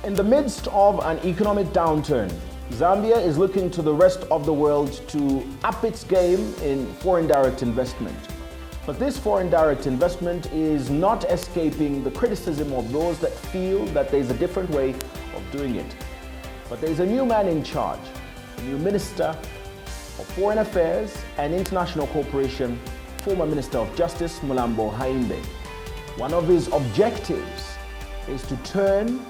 In the midst of an economic downturn, Zambia is looking to the rest of the world to up its game in foreign direct investment. But this foreign direct investment is not escaping the criticism of those that feel that there's a different way of doing it. But there's a new man in charge, a new Minister of Foreign Affairs and International Cooperation, former Minister of Justice, Mulambo Haimbe. One of his objectives is to turn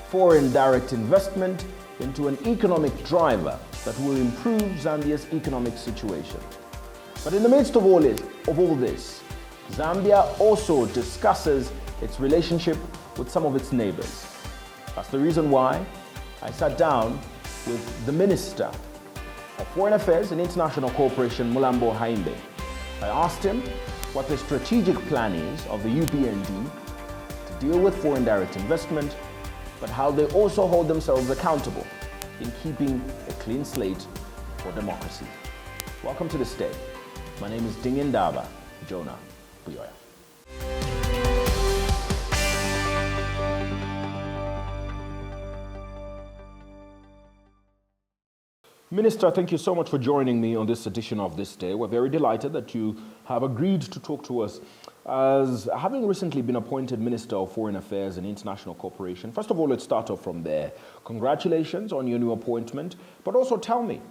foreign direct investment into an economic driver that will improve Zambia's economic situation. But in the midst of all this, Zambia also discusses its relationship with some of its neighbors. That's the reason why I sat down with the Minister of Foreign Affairs and International Cooperation, Mulambo Haimbe. I asked him what the strategic plan is of the Upnd to deal with foreign direct investment, but how they also hold themselves accountable in keeping a clean slate for democracy. Welcome to the stage. My name is Dingindaba Jonah Buyoya. Minister, thank you so much for joining me on this edition of This Day. We're very delighted that you have agreed to talk to us as having recently been appointed Minister of Foreign Affairs and International Cooperation. First of all, let's start off from there. Congratulations on your new appointment, but also tell me,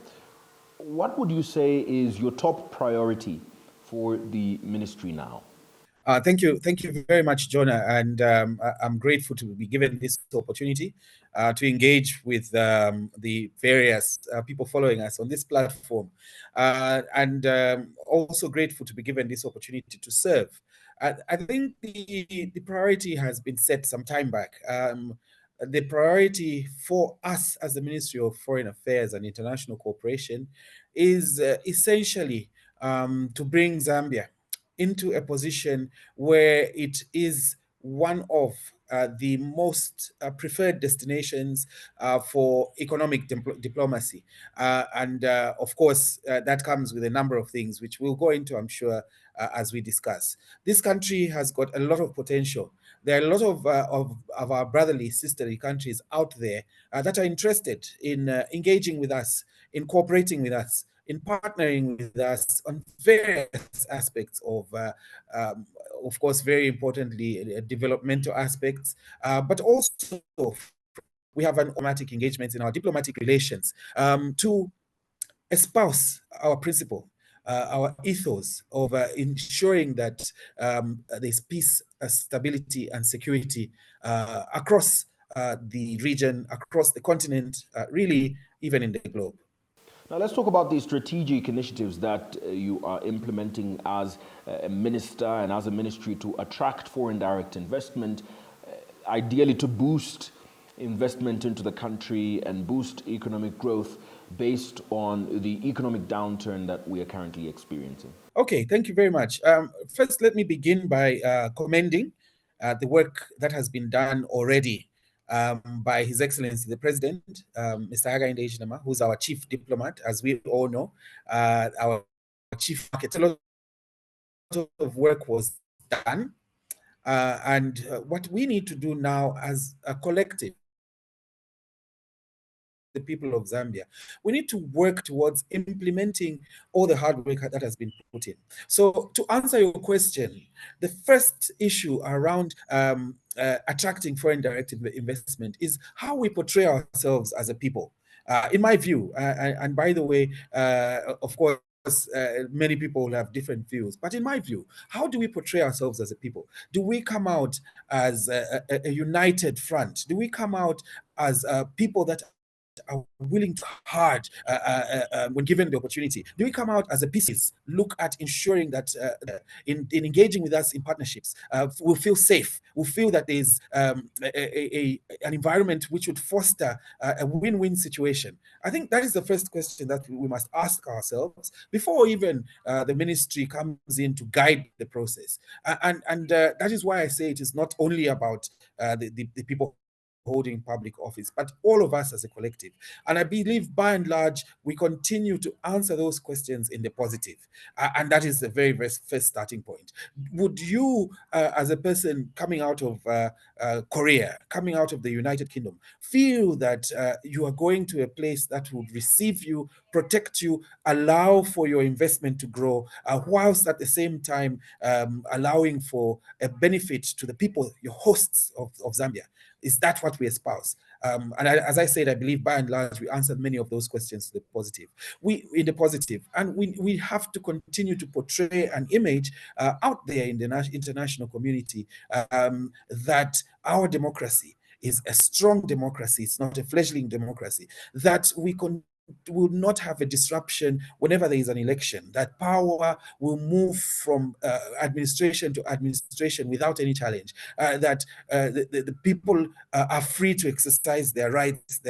what would you say is your top priority for the ministry now? Thank you very much, Jonah, and I'm grateful to be given this opportunity to engage with the various people following us on this platform, and also grateful to be given this opportunity to serve. I think the priority has been set some time back. The priority for us as the Ministry of Foreign Affairs and International Cooperation is essentially to bring Zambia into a position where it is one of the most preferred destinations for economic diplomacy. And of course, that comes with a number of things, which we'll go into, I'm sure, as we discuss. This country has got a lot of potential. There are a lot of our brotherly, sisterly countries out there that are interested in engaging with us, in cooperating with us, in partnering with us on various aspects of course, very importantly, developmental aspects, but also we have an automatic engagement in our diplomatic relations to espouse our principle, our ethos of ensuring that there's peace, stability, and security across the region, across the continent, really even in the globe. Now let's talk about the strategic initiatives that you are implementing as a minister and as a ministry to attract foreign direct investment, ideally to boost investment into the country and boost economic growth based on the economic downturn that we are currently experiencing. Okay, thank you very much. First, let me begin by commending the work that has been done already by His Excellency the President, Mr. Hakainde Hichilema, who's our chief diplomat, as we all know, our chief market. A lot of work was done, and what we need to do now as a collective, the people of Zambia, we need to work towards implementing all the hard work that has been put in. So to answer your question, the first issue around attracting foreign direct investment is how we portray ourselves as a people. In my view, and by the way, of course, many people will have different views, but in my view, how do we portray ourselves as a people? Do we come out as a united front? Do we come out as people that are willing to hard when given the opportunity? Do we come out as a pieces, look at ensuring that in engaging with us in partnerships, we'll feel safe, we'll feel that there's an environment which would foster a win-win situation? I think that is the first question that we must ask ourselves before even the ministry comes in to guide the process. And that is why I say it is not only about the people holding public office, but all of us as a collective. And I believe by and large, we continue to answer those questions in the positive. And that is the very, very first starting point. Would you, as a person coming out of Korea, coming out of the United Kingdom, feel that you are going to a place that would receive you, protect you, allow for your investment to grow, whilst at the same time allowing for a benefit to the people, your hosts of Zambia? Is that what we espouse? As I said, I believe by and large we answered many of those questions in the positive, and we have to continue to portray an image out there in the international community that our democracy is a strong democracy. It's not a fledgling democracy. That we will not have a disruption whenever there is an election, that power will move from administration to administration without any challenge, that the people are free to exercise their rights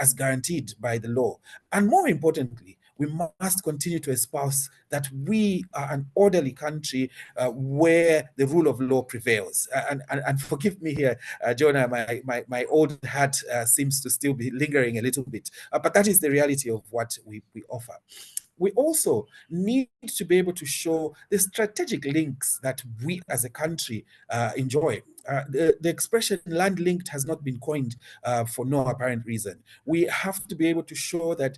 as guaranteed by the law. And more importantly, we must continue to espouse that we are an orderly country where the rule of law prevails. And forgive me here, Jonah, my old hat seems to still be lingering a little bit, but that is the reality of what we offer. We also need to be able to show the strategic links that we as a country enjoy. The expression land linked has not been coined for no apparent reason. We have to be able to show that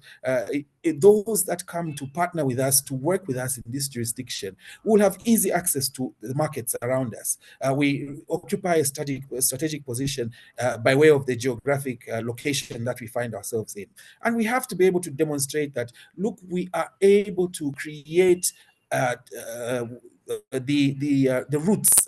those that come to partner with us, to work with us in this jurisdiction, will have easy access to the markets around us. We occupy a strategic position by way of the geographic location that we find ourselves in. And we have to be able to demonstrate that, look, we are able to create the routes,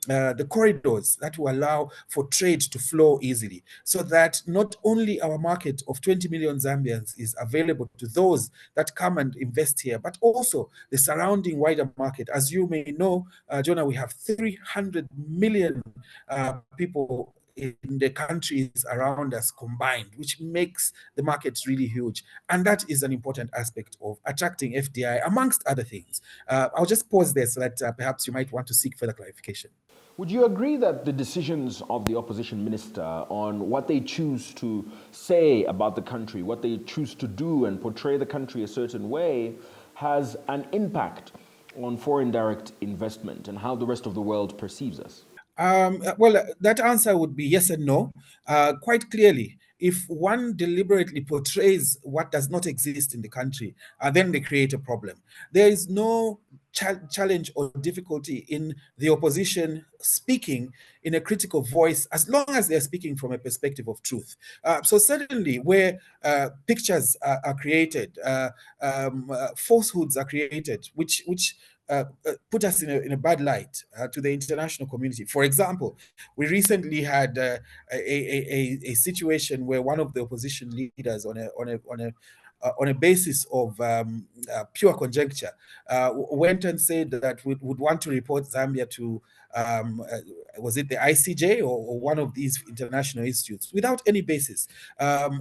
the corridors that will allow for trade to flow easily, so that not only our market of 20 million Zambians is available to those that come and invest here, but also the surrounding wider market. As you may know, Jonah, we have 300 million people in the countries around us combined, which makes the markets really huge. And that is an important aspect of attracting FDI, amongst other things. I'll just pause there so that perhaps you might want to seek further clarification. Would you agree that the decisions of the opposition minister on what they choose to say about the country, what they choose to do and portray the country a certain way, has an impact on foreign direct investment and how the rest of the world perceives us? Well, that answer would be yes and no. Quite clearly, if one deliberately portrays what does not exist in the country, then they create a problem. There is no challenge or difficulty in the opposition speaking in a critical voice, as long as they're speaking from a perspective of truth. So certainly where pictures are created, falsehoods are created, which put us in a bad light to the international community. For example, we recently had a situation where one of the opposition leaders, on a basis of pure conjecture, went and said that we would want to report Zambia to, was it the ICJ or one of these international institutes, without any basis.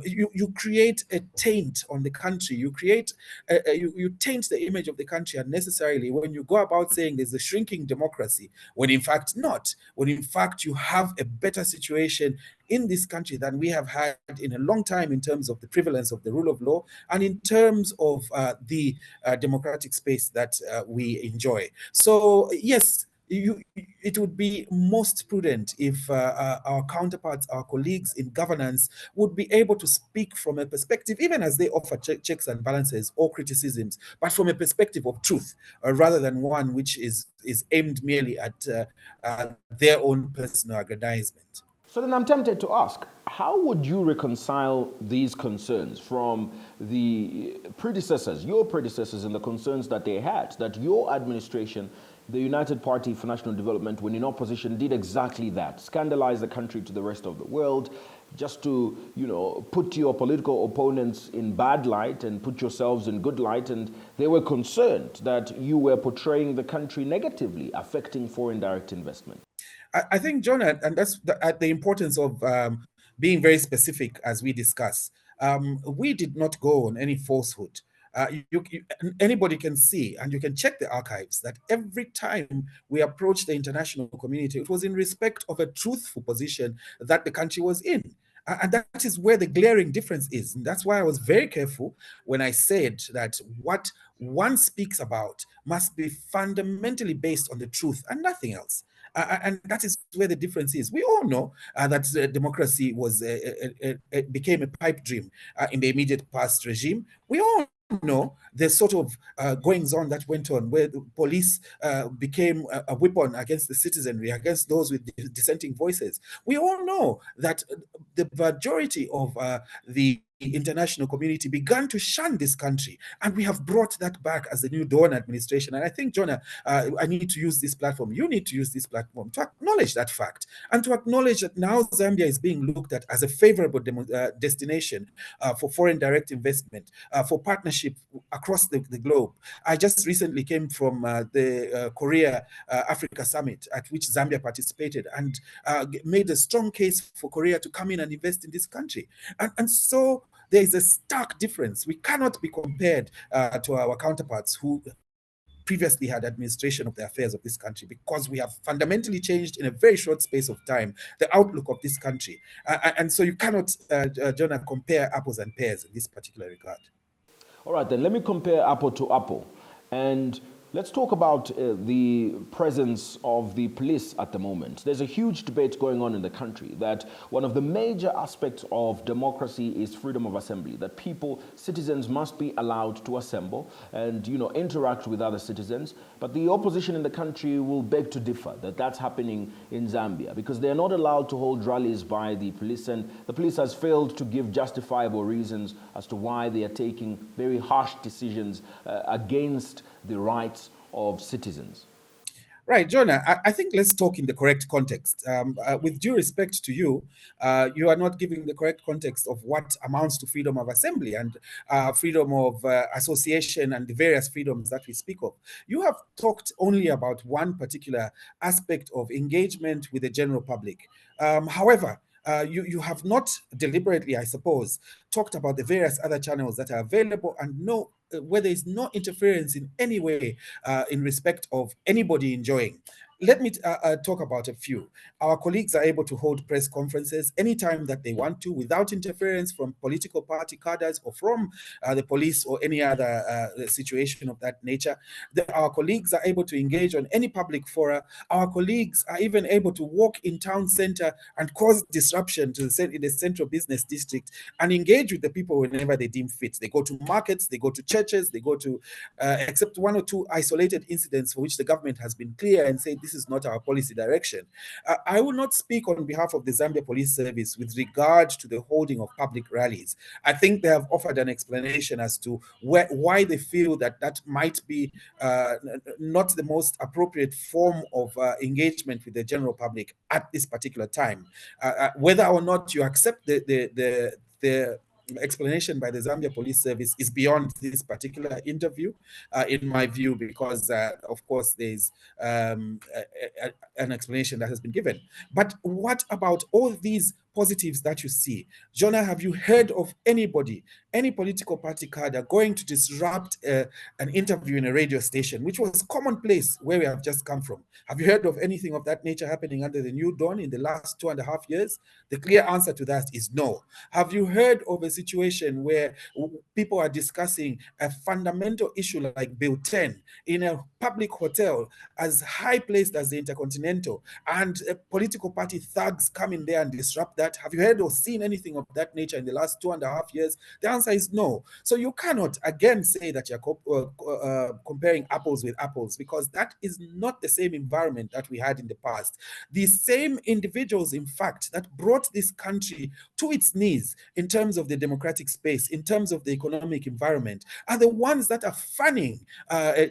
You create a taint on the country. You taint the image of the country unnecessarily when you go about saying there's a shrinking democracy, when in fact not. When in fact you have a better situation in this country than we have had in a long time in terms of the prevalence of the rule of law and in terms of the democratic space that we enjoy. So yes, it would be most prudent if our counterparts, our colleagues in governance, would be able to speak from a perspective, even as they offer checks and balances or criticisms, but from a perspective of truth, rather than one which is aimed merely at their own personal aggrandizement. So then I'm tempted to ask, how would you reconcile these concerns from the predecessors, your predecessors, and the concerns that they had, that your administration, the United Party for National Development, when in opposition, did exactly that, scandalize the country to the rest of the world, just to, put your political opponents in bad light and put yourselves in good light, and they were concerned that you were portraying the country negatively, affecting foreign direct investment? I think, Jonah, and that's the importance of being very specific as we discuss. We did not go on any falsehood. Anybody can see, and you can check the archives, that every time we approached the international community, it was in respect of a truthful position that the country was in. And that is where the glaring difference is. And that's why I was very careful when I said that what one speaks about must be fundamentally based on the truth and nothing else. And that is where the difference is. We all know that democracy became a pipe dream in the immediate past regime. We all know the sort of goings on that went on, where the police became a weapon against the citizenry, against those with dissenting voices. We all know that the majority of the international community began to shun this country, and we have brought that back as the new Dawn administration. And I think, Jonah, I need to use this platform, you need to use this platform to acknowledge that fact, and to acknowledge that now Zambia is being looked at as a favorable destination for foreign direct investment, for partnership across the globe. I just recently came from the Korea Africa Summit, at which Zambia participated, and made a strong case for Korea to come in and invest in this country. And so there is a stark difference. We cannot be compared to our counterparts who previously had administration of the affairs of this country, because we have fundamentally changed in a very short space of time the outlook of this country. And so you cannot, Jonah, compare apples and pears in this particular regard. All right, then let me compare apple to apple. And let's talk about the presence of the police at the moment. There's a huge debate going on in the country that one of the major aspects of democracy is freedom of assembly, that citizens must be allowed to assemble and, interact with other citizens. But the opposition in the country will beg to differ that that's happening in Zambia, because they're not allowed to hold rallies by the police, and the police has failed to give justifiable reasons as to why they are taking very harsh decisions against the rights of citizens. Right, Jonah, I think let's talk in the correct context. With due respect to you, you are not giving the correct context of what amounts to freedom of assembly and freedom of association and the various freedoms that we speak of. You have talked only about one particular aspect of engagement with the general public. However, you have not deliberately, I suppose, talked about the various other channels that are available, and where there is no interference in any way in respect of anybody enjoying. Let me talk about a few. Our colleagues are able to hold press conferences anytime that they want to, without interference from political party cadres or from the police or any other situation of that nature. Our colleagues are able to engage on any public fora. Our colleagues are even able to walk in town center and cause disruption in the central business district and engage with the people whenever they deem fit. They go to markets, they go to churches, they go to, except one or two isolated incidents for which the government has been clear and said this is not our policy direction. I will not speak on behalf of the Zambia Police Service with regard to the holding of public rallies. I think they have offered an explanation as to why they feel that might be not the most appropriate form of engagement with the general public at this particular time. Whether or not you accept the explanation by the Zambia Police Service is beyond this particular interview, in my view, because of course there's an explanation that has been given. But what about all these positives that you see? Jonah, have you heard of anybody, any political party cadre going to disrupt an interview in a radio station, which was commonplace where we have just come from? Have you heard of anything of that nature happening under the new dawn in the last 2.5 years? The clear answer to that is no. Have you heard of a situation where people are discussing a fundamental issue like Bill 10 in a public hotel as high placed as the Intercontinental, and political party thugs come in there and disrupt that? Have you heard or seen anything of that nature in the last 2.5 years? The answer is no. So you cannot again say that you're comparing apples with apples, because that is not the same environment that we had in the past. The same individuals, in fact, that brought this country to its knees in terms of the democratic space, in terms of the economic environment, are the ones that are fanning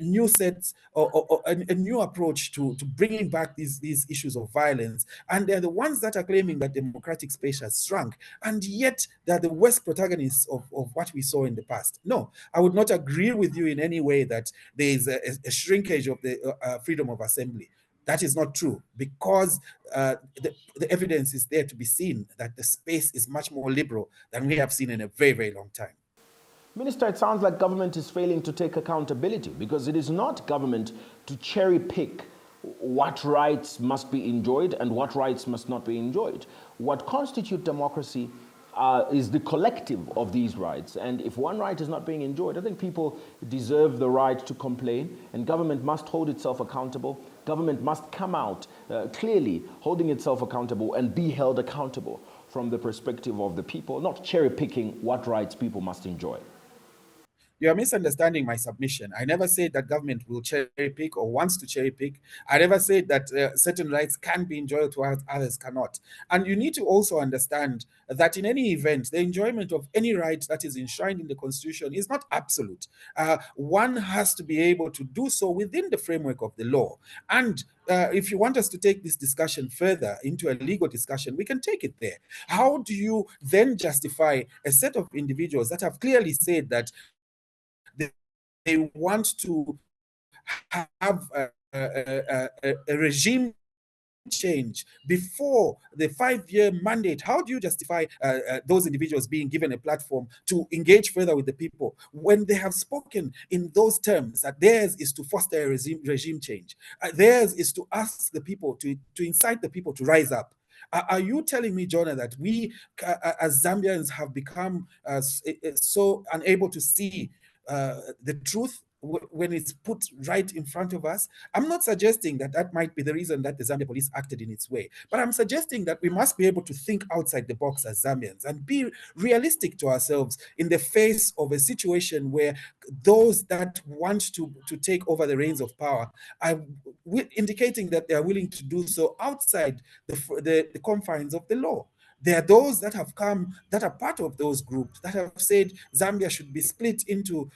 new sets or a new approach to bringing back these issues of violence. And they're the ones that are claiming that democratic space has shrunk, and yet they're the worst protagonists of what we saw in the past. No, I would not agree with you in any way that there is a shrinkage of the freedom of assembly. That is not true, because the evidence is there to be seen that the space is much more liberal than we have seen in a very, very long time. Minister, it sounds like government is failing to take accountability because it is not government to cherry pick what rights must be enjoyed and what rights must not be enjoyed. What constitutes democracy is the collective of these rights. And if one right is not being enjoyed, I think people deserve the right to complain, and government must hold itself accountable. Government must come out clearly holding itself accountable and be held accountable from the perspective of the people, not cherry picking what rights people must enjoy. You're misunderstanding my submission. I never said that government will cherry pick or wants to cherry pick. I never said that certain rights can be enjoyed while others cannot. And you need to also understand that in any event, the enjoyment of any right that is enshrined in the Constitution is not absolute. One has to be able to do so within the framework of the law. And if you want us to take this discussion further into a legal discussion, we can take it there. How do you then justify a set of individuals that have clearly said that they want to have a regime change before the 5-year mandate? How do you justify those individuals being given a platform to engage further with the people when they have spoken in those terms that theirs is to foster a regime change? Theirs is to ask the people, to incite the people to rise up. Are you telling me, Jonah, that we as Zambians have become so unable to see the truth when it's put right in front of us? I'm not suggesting that that might be the reason that the Zambia police acted in its way, but I'm suggesting that we must be able to think outside the box as Zambians and be realistic to ourselves in the face of a situation where those that want to take over the reins of power are indicating that they are willing to do so outside the confines of the law. There are those that have come, that are part of those groups, that have said Zambia should be split into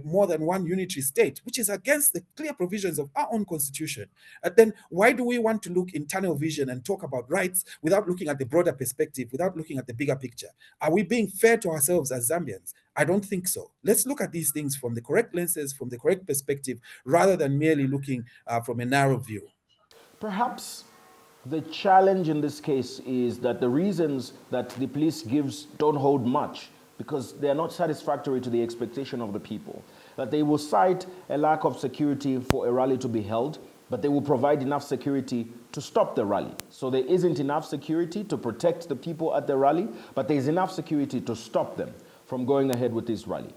more than one unitary state, which is against the clear provisions of our own constitution. Then why do we want to look in tunnel vision and talk about rights without looking at the broader perspective, without looking at the bigger picture? Are we being fair to ourselves as Zambians? I don't think so. Let's look at these things from the correct lenses, from the correct perspective, rather than merely looking from a narrow view. Perhaps the challenge in this case is that the reasons that the police gives don't hold much because they are not satisfactory to the expectation of the people. That they will cite a lack of security for a rally to be held, but they will provide enough security to stop the rally. So there isn't enough security to protect the people at the rally, but there is enough security to stop them from going ahead with this rally.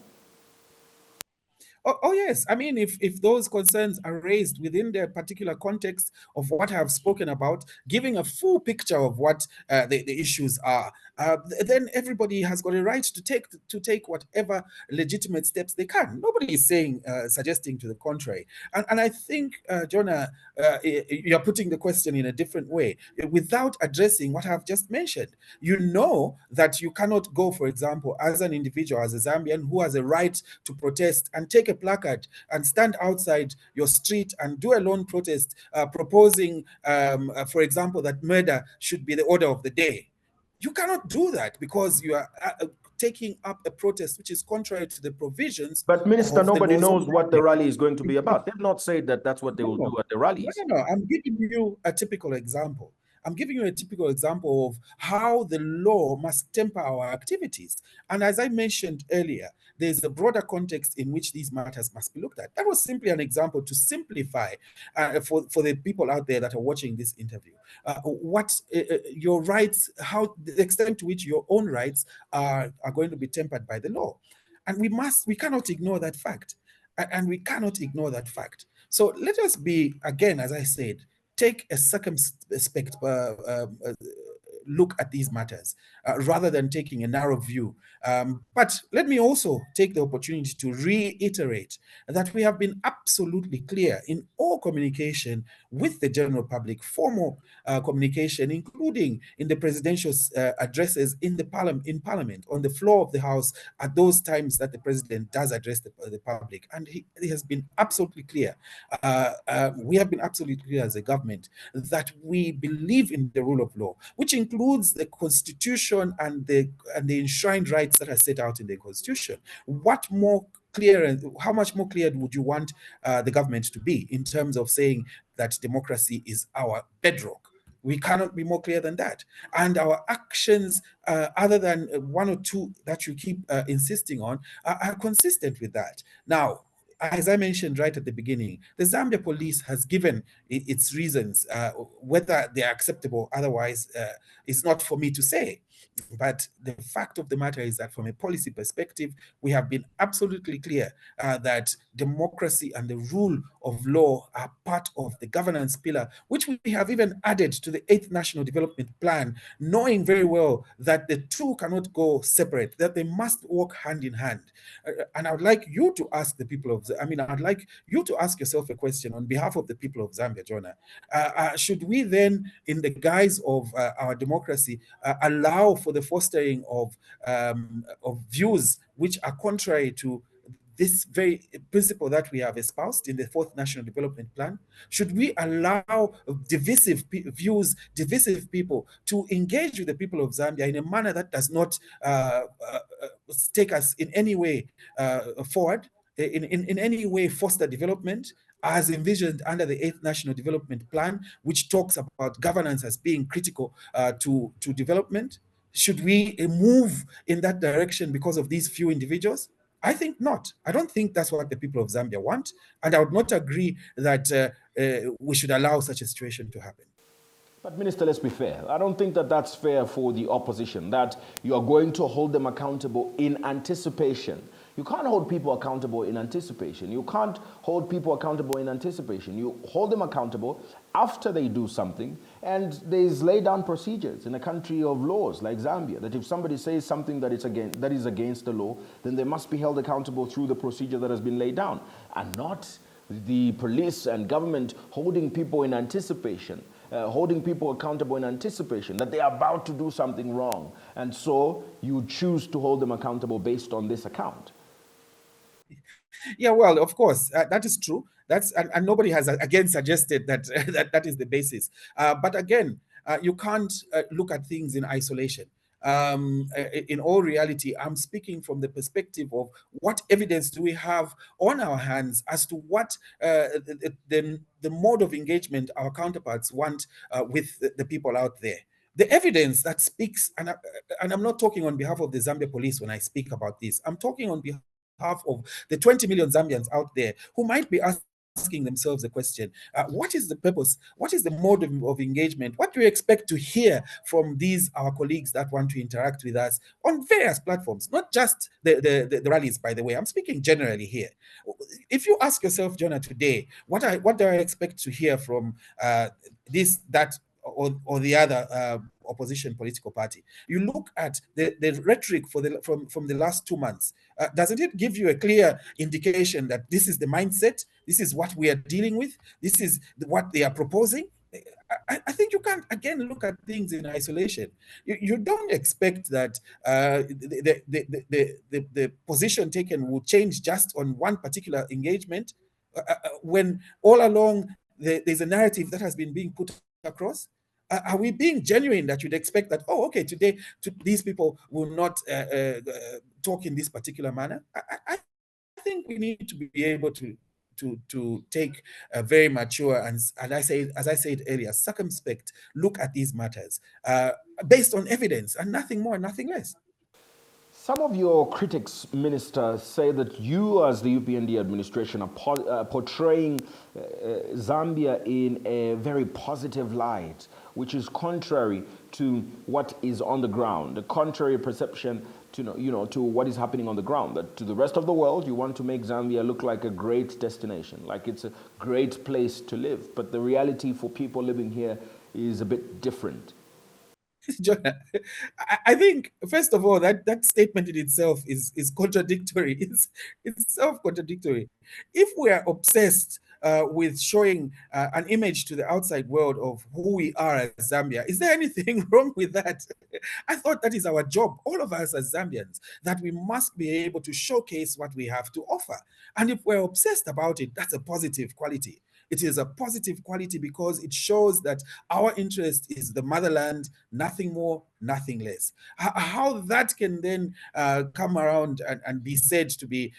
Oh, yes. I mean, if those concerns are raised within the particular context of what I have spoken about, giving a full picture of what the issues are, then everybody has got a right to take whatever legitimate steps they can. Nobody is saying, suggesting to the contrary. And I think, Jonah, you're putting the question in a different way without addressing what I've just mentioned. You know that you cannot go, for example, as an individual, as a Zambian who has a right to protest and take a placard and stand outside your street and do a lone protest proposing, for example, that murder should be the order of the day. You cannot do that because you are taking up a protest which is contrary to the provisions. But Minister, of the nobody laws of knows what the Zambia. rally is going to be about. They've not said that that's what they will do at the rallies. No. I'm giving you a typical example. I'm giving you a typical example of how the law must temper our activities. And as I mentioned earlier, there's a broader context in which these matters must be looked at. That was simply an example to simplify for the people out there that are watching this interview, what your rights, how the extent to which your own rights are going to be tempered by the law. And we cannot ignore that fact. And we cannot ignore that fact. So let us be, again, as I said, take a circumspect look at these matters rather than taking a narrow view. But let me also take the opportunity to reiterate that we have been absolutely clear in all communication with the general public, formal communication, including in the presidential addresses in Parliament, on the floor of the House, at those times that the president does address the public. And he has been absolutely clear. We have been absolutely clear as a government that we believe in the rule of law, which includes the Constitution and the enshrined rights that are set out in the Constitution. What more clear, and how much more clear would you want the government to be in terms of saying that democracy is our bedrock? We cannot be more clear than that. And our actions, other than one or two that you keep insisting on, are consistent with that. Now, as I mentioned right at the beginning, the Zambia police has given its reasons. Whether they are acceptable otherwise is not for me to say. But the fact of the matter is that from a policy perspective, we have been absolutely clear that democracy and the rule of law are part of the governance pillar, which we have even added to the 8th National Development Plan, knowing very well that the two cannot go separate, that they must work hand in hand. And I would like you to ask the people of, I'd like you to ask yourself a question on behalf of the people of Zambia, Jonah. Should we then, in the guise of our democracy, allow for the fostering of views which are contrary to this very principle that we have espoused in the 4th National Development Plan? Should we allow divisive views, divisive people to engage with the people of Zambia in a manner that does not take us in any way forward, in any way foster development, as envisioned under the 8th National Development Plan, which talks about governance as being critical to development? Should we move in that direction because of these few individuals? I think not. I don't think that's what the people of Zambia want. And I would not agree that we should allow such a situation to happen. But Minister, let's be fair. I don't think that that's fair for the opposition, that you are going to hold them accountable in anticipation. You can't hold people accountable in anticipation. You can't hold people accountable in anticipation. You hold them accountable after they do something, and there's laid down procedures in a country of laws like Zambia, that if somebody says something that is against the law, then they must be held accountable through the procedure that has been laid down, and not the police and government holding people in anticipation. Holding people accountable in anticipation that they are about to do something wrong. And so you choose to hold them accountable based on this account. Yeah, well, of course, that is true. And nobody has again suggested that that is the basis. But again, you can't look at things in isolation. In all reality, I'm speaking from the perspective of what evidence do we have on our hands as to what the mode of engagement our counterparts want with the people out there. The evidence that speaks, and I'm not talking on behalf of the Zambia police when I speak about this, I'm talking on behalf of the 20 million Zambians out there who might be asking themselves the question, what is the purpose? What is the mode of engagement? What do we expect to hear from these, our colleagues that want to interact with us on various platforms, not just the rallies, by the way. I'm speaking generally here. If you ask yourself, Jonah, today, what do I expect to hear from this, that, or the other opposition political party? You look at the rhetoric from the last 2 months. Doesn't it give you a clear indication that this is the mindset? This is what we are dealing with. This is what they are proposing. I think you can't, again, look at things in isolation. You don't expect that the position taken will change just on one particular engagement when all along there's a narrative that has been being put across. Are we being genuine that you'd expect that, oh, okay, today these people will not talk in this particular manner? I think we need to be able to take a very mature and as I said earlier, circumspect look at these matters based on evidence and nothing more, nothing less. Some of your critics, Minister, say that you as the Upnd administration are portraying Zambia in a very positive light, which is contrary to what is on the ground, the contrary perception to, to what is happening on the ground. That to the rest of the world, you want to make Zambia look like a great destination, like it's a great place to live. But the reality for people living here is a bit different. Jonah, I think, first of all, that statement in itself is contradictory. It's self-contradictory. If we are obsessed with showing an image to the outside world of who we are as Zambia, is there anything wrong with that? I thought that is our job, all of us as Zambians, that we must be able to showcase what we have to offer. And if we're obsessed about it, that's a positive quality. It is a positive quality because it shows that our interest is the motherland, nothing more, nothing less. How that can then come around and be said to be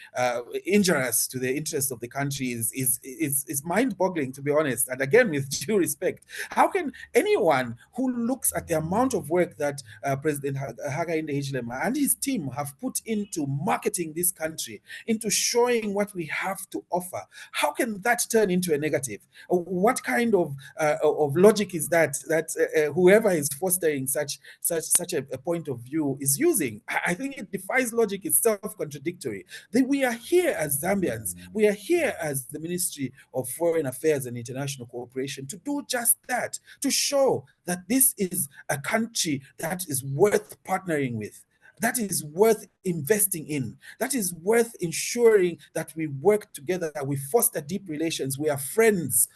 injurious to the interests of the country is mind-boggling, to be honest. And again, with due respect, how can anyone who looks at the amount of work that President Hakainde Hichilema and his team have put into marketing this country, into showing what we have to offer, how can that turn into a negative? What kind of logic is that whoever is fostering such a point of view is using? I think it defies logic. It's self-contradictory. We are here as Zambians. We are here as the Ministry of Foreign Affairs and International Cooperation to do just that, to show that this is a country that is worth partnering with, that is worth investing in, that is worth ensuring that we work together, that we foster deep relations, we are friends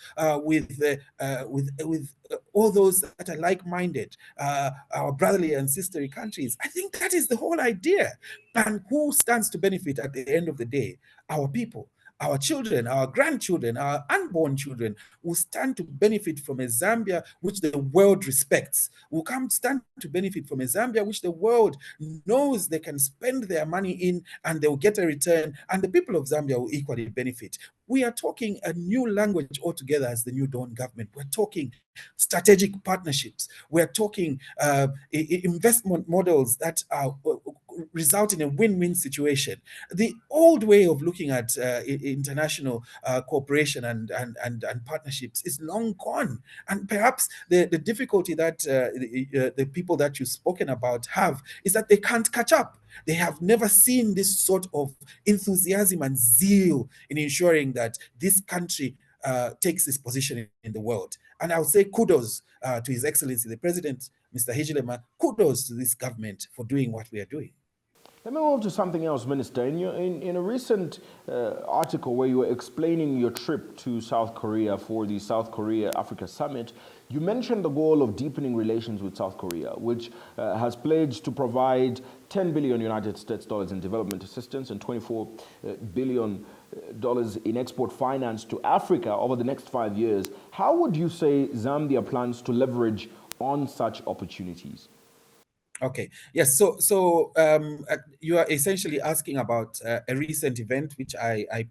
with all those that are like-minded, our brotherly and sisterly countries. I think that is the whole idea. And who stands to benefit at the end of the day? Our people. Our children, our grandchildren, our unborn children will stand to benefit from a Zambia which the world respects, will stand to benefit from a Zambia which the world knows they can spend their money in and they will get a return, and the people of Zambia will equally benefit. We are talking a new language altogether as the New Dawn government. We're talking strategic partnerships. We're talking investment models that result in a win-win situation. The old way of looking at international cooperation and partnerships is long gone. And perhaps the difficulty that the people that you've spoken about have is that they can't catch up. They have never seen this sort of enthusiasm and zeal in ensuring that this country takes its position in the world. And I would say kudos to His Excellency the President, Mr. Hichilema, kudos to this government for doing what we are doing. Let me move to something else, Minister. In a recent article where you were explaining your trip to South Korea for the South Korea-Africa Summit, you mentioned the goal of deepening relations with South Korea, which has pledged to provide 10 billion United States dollars in development assistance and 24 billion dollars in export finance to Africa over the next 5 years. How would you say Zambia plans to leverage on such opportunities? Okay. Yes. So you are essentially asking about a recent event which I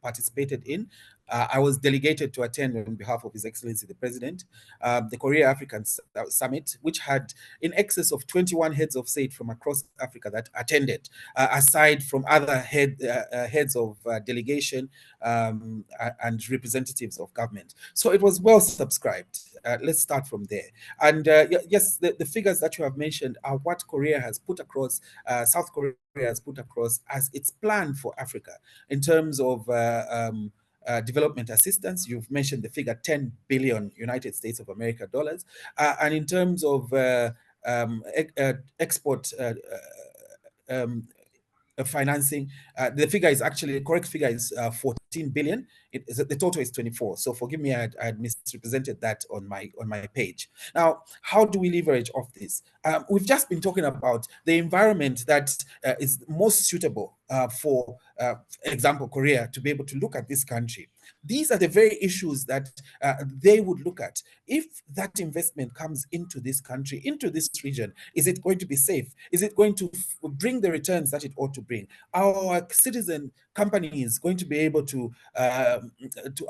participated in. I was delegated to attend on behalf of His Excellency the President, the Korea African Summit, which had in excess of 21 heads of state from across Africa that attended, aside from other heads of delegation and representatives of government. So it was well subscribed. Let's start from there. And yes, the figures that you have mentioned are what Korea has put across, South Korea has put across as its plan for Africa in terms of development assistance. You've mentioned the figure 10 billion United States of America dollars. And in terms of export financing, the figure is actually, the correct figure is 14 billion. The total is 24. So forgive me, I had misrepresented that on my page. Now, how do we leverage off this? We've just been talking about the environment that is most suitable for example, Korea, to be able to look at this country. These are the very issues that they would look at. If that investment comes into this country, into this region, is it going to be safe? Is it going to bring the returns that it ought to bring? Are our citizen companies going to be able to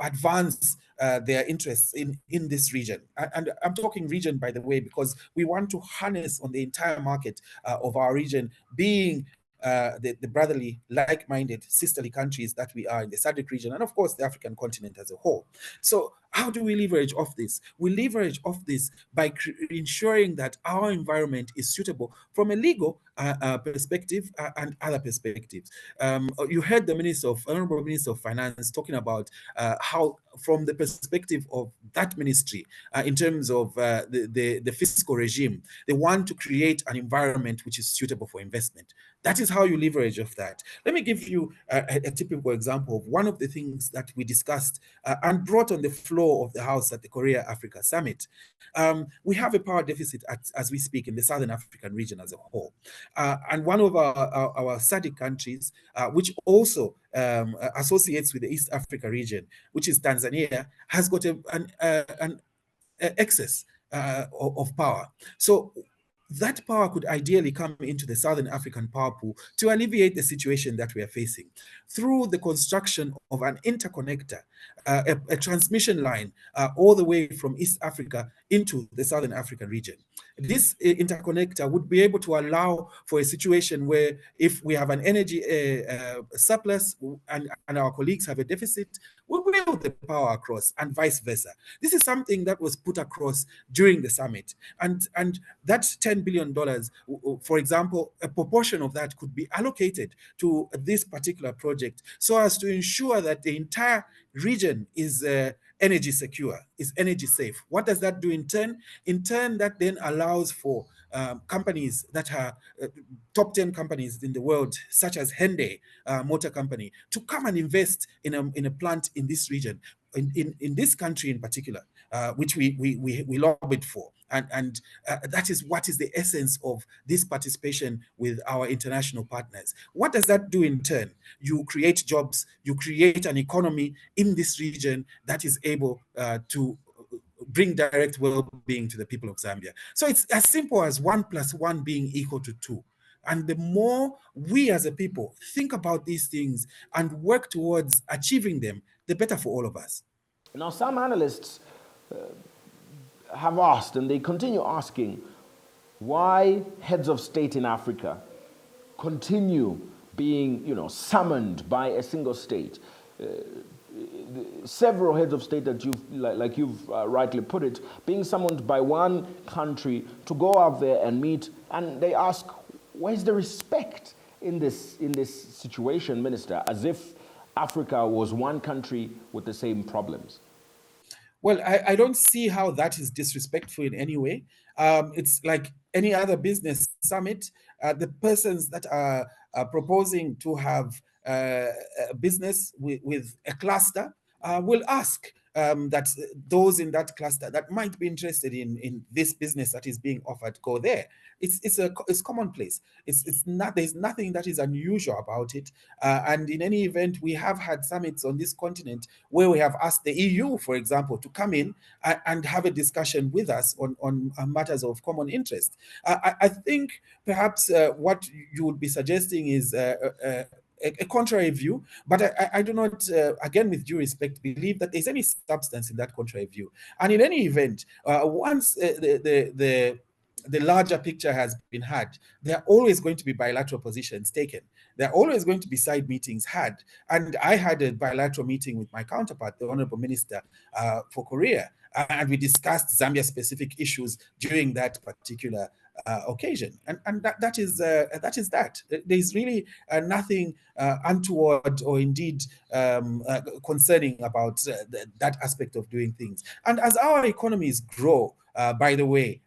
advance their interests in this region? And I'm talking region, by the way, because we want to harness on the entire market of our region, being the brotherly, like-minded, sisterly countries that we are in the SADC region, and of course the African continent as a whole. So how do we leverage off this? We leverage off this by ensuring that our environment is suitable from a legal perspective and other perspectives. You heard the Honorable Minister of Finance talking about how, from the perspective of that ministry, in terms of the fiscal regime, they want to create an environment which is suitable for investment. That is how you leverage off that. Let me give you a typical example of one of the things that we discussed and brought on the floor of the House at the Korea Africa Summit. We have a power deficit as we speak in the Southern African region as a whole. And one of our SADC countries, which also associates with the East Africa region, which is Tanzania, has got an excess of power. So that power could ideally come into the Southern African power pool to alleviate the situation that we are facing through the construction of an interconnector, a transmission line all the way from East Africa into the Southern African region. This interconnector would be able to allow for a situation where if we have an energy surplus and our colleagues have a deficit, we will the power across and vice versa. This is something that was put across during the summit. And that $10 billion, for example, a proportion of that could be allocated to this particular project so as to ensure that the entire region is energy secure, is energy safe. What does that do in turn? In turn, that then allows for companies that are top 10 companies in the world, such as Hyundai Motor Company, to come and invest in a plant in this region, in this country in particular, which we lobbied for. And that is what is the essence of this participation with our international partners. What does that do in turn? You create jobs, you create an economy in this region that is able to bring direct well-being to the people of Zambia. So it's as simple as 1 + 1 being equal to 2. And the more we as a people think about these things and work towards achieving them, the better for all of us. Now, some analysts have asked, and they continue asking, why heads of state in Africa continue being, summoned by a single state. Several heads of state that you've rightly put it, being summoned by one country to go out there and meet, and they ask, where's the respect in this situation, Minister, as if Africa was one country with the same problems? Well, I don't see how that is disrespectful in any way. It's like any other business summit. The persons that are proposing to have a business with a cluster will ask that those in that cluster that might be interested in this business that is being offered go there. It's commonplace. It's not, there's nothing that is unusual about it. And in any event, we have had summits on this continent where we have asked the EU, for example, to come in and have a discussion with us on matters of common interest. I think perhaps what you would be suggesting is a contrary view, but I do not, again, with due respect, believe that there's any substance in that contrary view. And in any event, once the larger picture has been had, there are always going to be bilateral positions taken. There are always going to be side meetings had. And I had a bilateral meeting with my counterpart, the Honorable Minister for Korea, and we discussed Zambia-specific issues during that particular occasion. And that is that. There's really nothing untoward or indeed concerning about that aspect of doing things. And as our economies grow, by the way,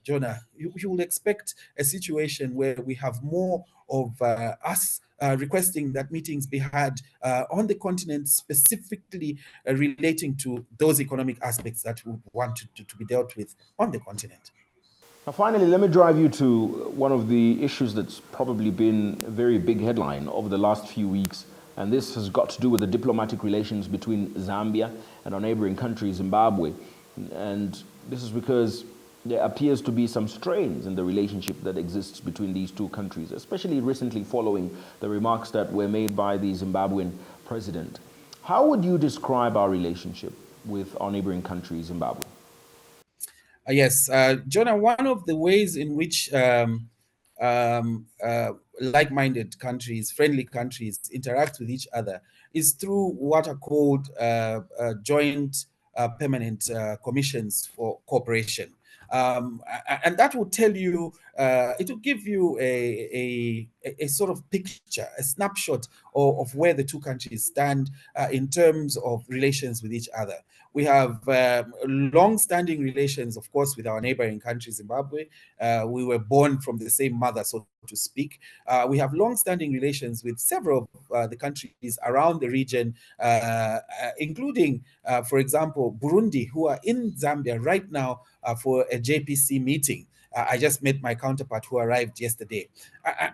Jonah, you will expect a situation where we have more of us requesting that meetings be had on the continent, specifically relating to those economic aspects that we want to be dealt with on the continent. Now, finally, let me drive you to one of the issues that's probably been a very big headline over the last few weeks, and this has got to do with the diplomatic relations between Zambia and our neighboring country, Zimbabwe. And this is because there appears to be some strains in the relationship that exists between these two countries, especially recently following the remarks that were made by the Zimbabwean president. How would you describe our relationship with our neighboring country, Zimbabwe? Yes, Jonah, one of the ways in which like-minded countries, friendly countries interact with each other is through what are called joint permanent commissions for cooperation. And that will tell you, it will give you a sort of picture, a snapshot of where the two countries stand in terms of relations with each other. We have long-standing relations, of course, with our neighboring country, Zimbabwe. We were born from the same mother, so to speak. We have long-standing relations with several of the countries around the region, including, for example, Burundi, who are in Zambia right now for a JPC meeting. I just met my counterpart who arrived yesterday,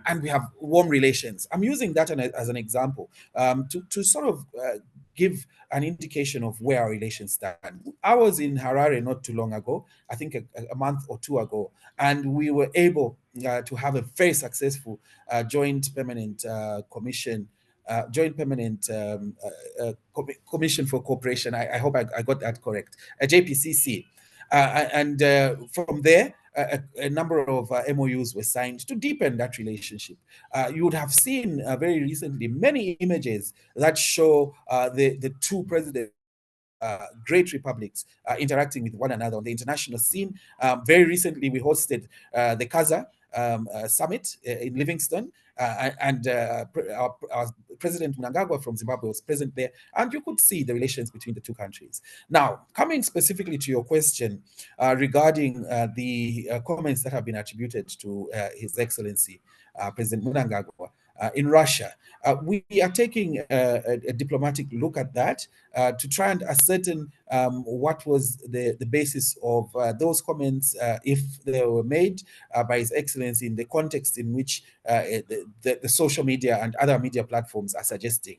and we have warm relations. I'm using that as an example to sort of give an indication of where our relations stand. I was in Harare not too long ago, I think a month or two ago, and we were able to have a very successful joint permanent commission, joint permanent commission for cooperation. I hope I got that correct, a JPCC. And from there, a number of MOUs were signed to deepen that relationship. You would have seen very recently many images that show the two presidents, great republics, interacting with one another on the international scene. Very recently, we hosted the Kaza summit in Livingston, and our President Mnangagwa from Zimbabwe was present there, and you could see the relations between the two countries. Now, coming specifically to your question regarding the comments that have been attributed to His Excellency President Mnangagwa in Russia, we are taking a diplomatic look at that to try and ascertain what was the basis of those comments, if they were made by His Excellency in the context in which the social media and other media platforms are suggesting.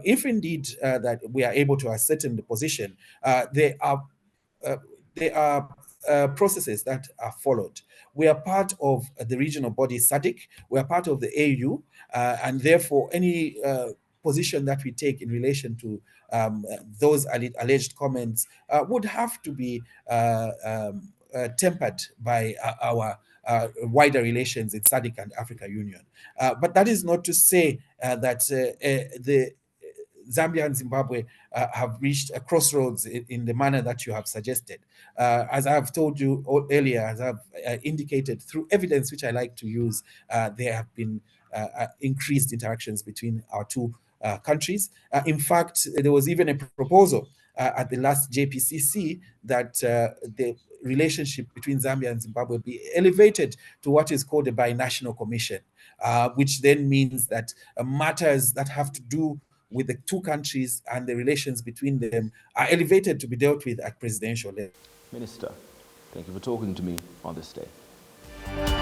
If indeed that we are able to ascertain the position, there are processes that are followed. We are part of the regional body SADC. We are part of the AU, and therefore any position that we take in relation to those alleged comments would have to be tempered by our wider relations in SADC and Africa Union. But that is not to say that the Zambia and Zimbabwe have reached a crossroads in the manner that you have suggested. As I have told you earlier, as I've indicated through evidence which I like to use, there have been increased interactions between our two countries. In fact, there was even a proposal at the last JPCC that the relationship between Zambia and Zimbabwe be elevated to what is called a binational commission, which then means that matters that have to do with the two countries and the relations between them are elevated to be dealt with at presidential level. Minister, thank you for talking to me on this day.